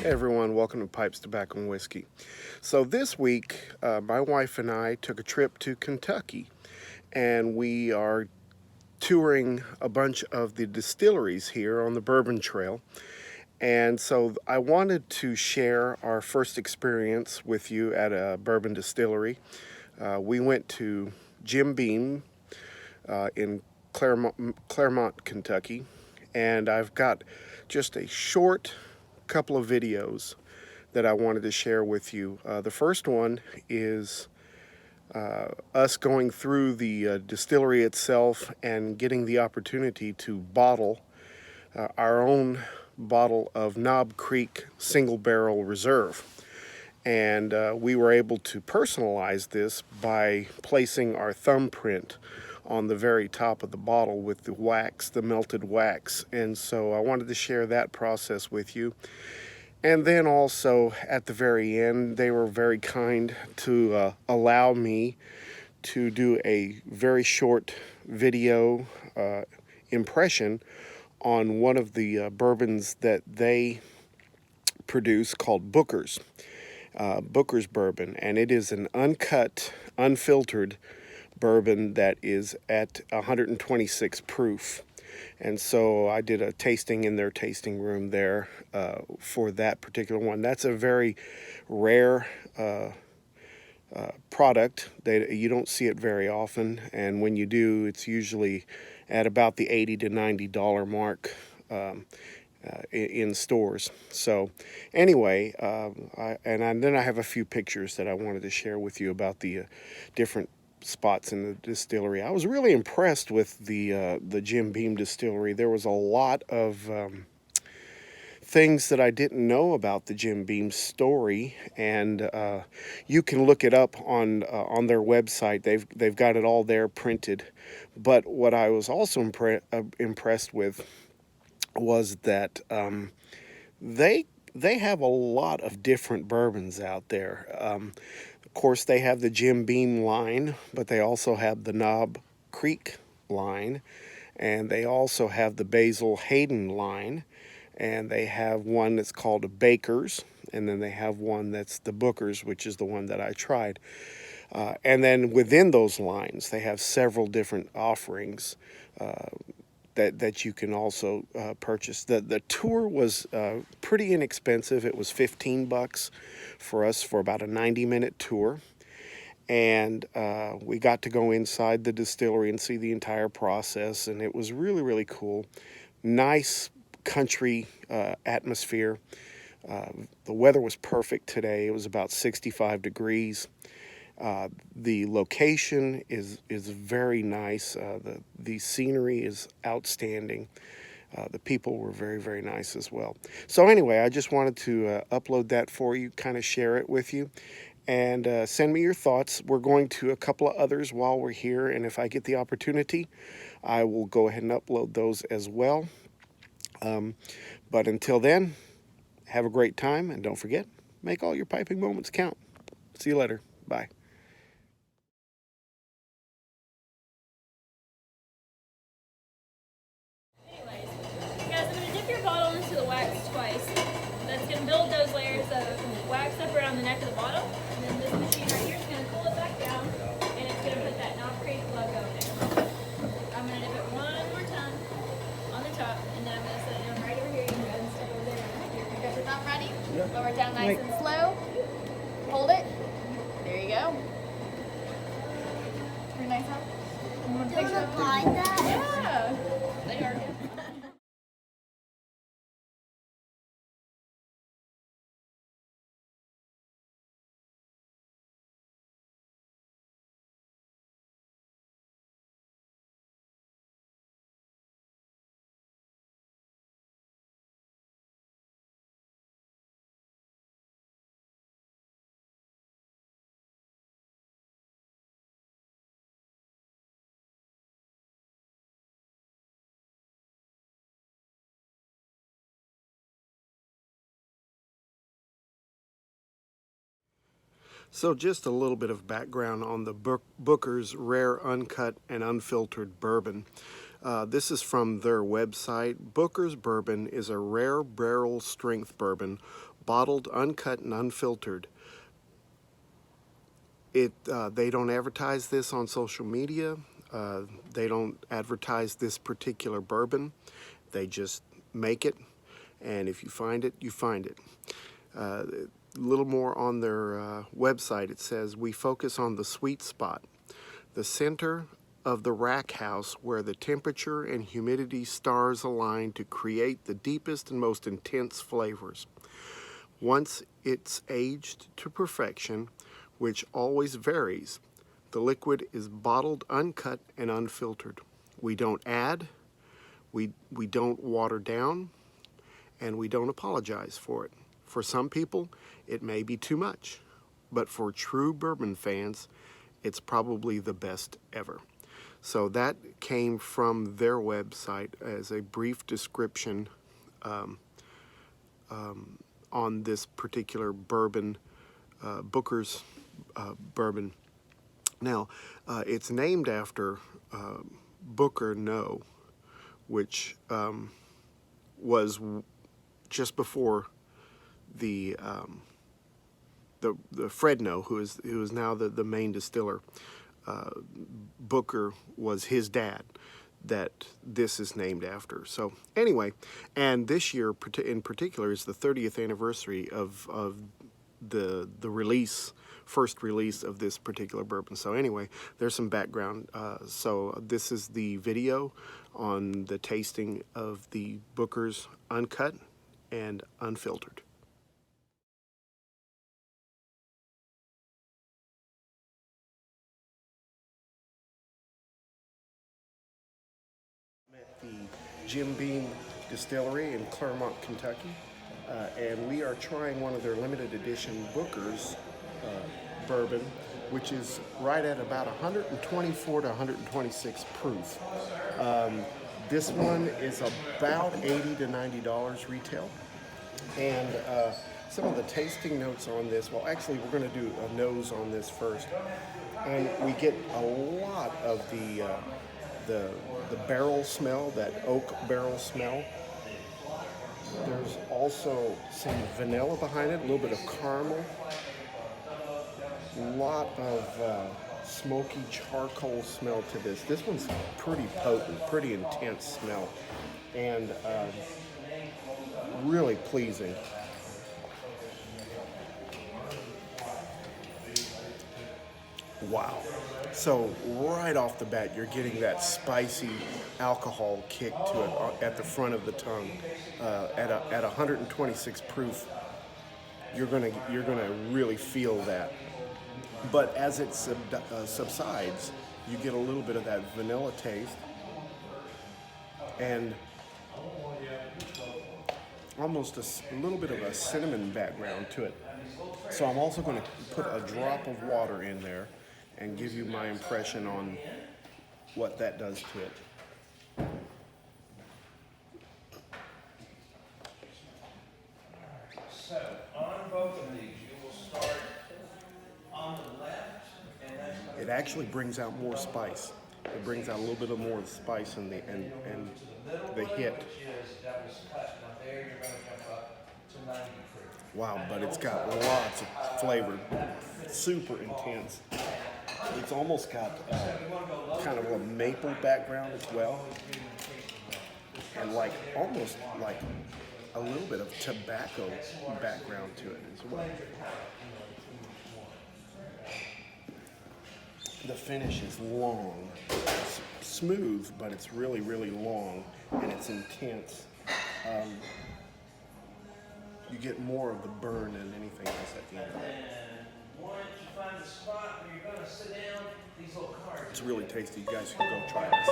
Hey everyone, welcome to Pipes, Tobacco, and Whiskey. So this week, my wife and I took a trip to Kentucky, and we are touring a bunch of the distilleries here on the Bourbon Trail. And so I wanted to share our first experience with you at a bourbon distillery. We went to Jim Beam in Claremont, Kentucky, and I've got just a short couple of videos that I wanted to share with you. The first one is us going through the distillery itself and getting the opportunity to bottle our own bottle of Knob Creek Single Barrel Reserve. And we were able to personalize this by placing our thumbprint on the very top of the bottle with the wax, the melted wax. And so I wanted to share that process with you. And then also at the very end, they were very kind to allow me to do a very short video impression on one of the bourbons that they produce called Booker's Bourbon. And it is an uncut, unfiltered bourbon that is at 126 proof. And so I did a tasting in their tasting room there for that particular one. That's a very rare product. You don't see it very often, and when you do, it's usually at about the $80 to $90 mark in stores. So anyway, then I have a few pictures that I wanted to share with you about the different spots in the distillery. I was really impressed with the Jim Beam distillery. There was a lot of things that I didn't know about the Jim Beam story, and you can look it up on their website. They've got it all there printed. But what I was also impressed with was that they have a lot of different bourbons out there. Of course, they have the Jim Beam line, but they also have the Knob Creek line, and they also have the Basil Hayden line, and they have one that's called a Baker's, and then they have one that's the Booker's, which is the one that I tried. And then within those lines, they have several different offerings that you can also purchase. The tour was pretty inexpensive. It was $15 for us for about a 90-minute tour. And we got to go inside the distillery and see the entire process, and it was really, really cool. Nice country atmosphere. The weather was perfect today. It was about 65 degrees. The location is very nice. The scenery is outstanding. The people were very, very nice as well. So anyway, I just wanted to upload that for you, kind of share it with you, and send me your thoughts. We're going to a couple of others while we're here, and if I get the opportunity, I will go ahead and upload those as well. But until then, have a great time, and don't forget, make all your piping moments count. See you later. Bye. Anyways, guys, I'm going to dip your bottle into the wax twice. That's going to build those layers of wax up around the neck of the bottle. And then this machine right here is going to cool it back down, and it's going to put that Knob Creek logo there. I'm going to dip it one more time on the top, and then I'm going to set it down right over here. You can go ahead and step over there. Right here. You got your thumb ready? Yep. Lower it down nice and slow. Hold it. There you go. Pretty nice, huh? You want to take a blind that? Yeah. They are. So just a little bit of background on the Booker's Rare Uncut and Unfiltered Bourbon. This is from their website. Booker's Bourbon is a rare barrel strength bourbon bottled, uncut, and unfiltered. They don't advertise this on social media. They don't advertise this particular bourbon. They just make it, and if you find it, you find it. A little more on their website. It says, we focus on the sweet spot, the center of the rack house where the temperature and humidity stars align to create the deepest and most intense flavors. Once it's aged to perfection, which always varies, the liquid is bottled, uncut, and unfiltered. We don't add, we don't water down, and we don't apologize for it. For some people, it may be too much, but for true bourbon fans, it's probably the best ever. So that came from their website as a brief description on this particular bourbon, Booker's bourbon. Now, it's named after Booker No, which was just before the Fred No, who is now the main distiller. Booker was his dad that this is named after. So anyway, and this year in particular is the 30th anniversary of the first release of this particular bourbon. So anyway, there's some background. So this is the video on the tasting of the Booker's uncut and unfiltered. At the Jim Beam Distillery in Claremont, Kentucky, and we are trying one of their limited edition Booker's bourbon, which is right at about 124 to 126 proof. This one is about $80 to $90 retail, and some of the tasting notes on this, well, actually we're going to do a nose on this first, and we get a lot of the barrel smell, that oak barrel smell. There's also some vanilla behind it, a little bit of caramel, a lot of smoky charcoal smell to this. This one's pretty potent, pretty intense smell, and really pleasing. Wow. So right off the bat, you're getting that spicy alcohol kick to it at the front of the tongue. At 126 proof, you're gonna really feel that. But as it subsides, you get a little bit of that vanilla taste and almost a little bit of a cinnamon background to it. So I'm also going to put a drop of water in there and give you my impression on what that does to it. So on both of these, you will start on the left, and that's It actually brings out more spice. It brings out a little bit of more spice and the hit. which is devil's cut. Now there, you're going to jump up to 90 proof. Wow, but it's got lots of flavor, super intense. It's almost got kind of a maple background as well, and almost like a little bit of tobacco background to it as well. The finish is long. It's smooth, but it's really, really long, and it's intense. You get more of the burn than anything else at the end of it. Once you find the spot where you're going to sit down, these little cards. It's really tasty. You guys can go try this.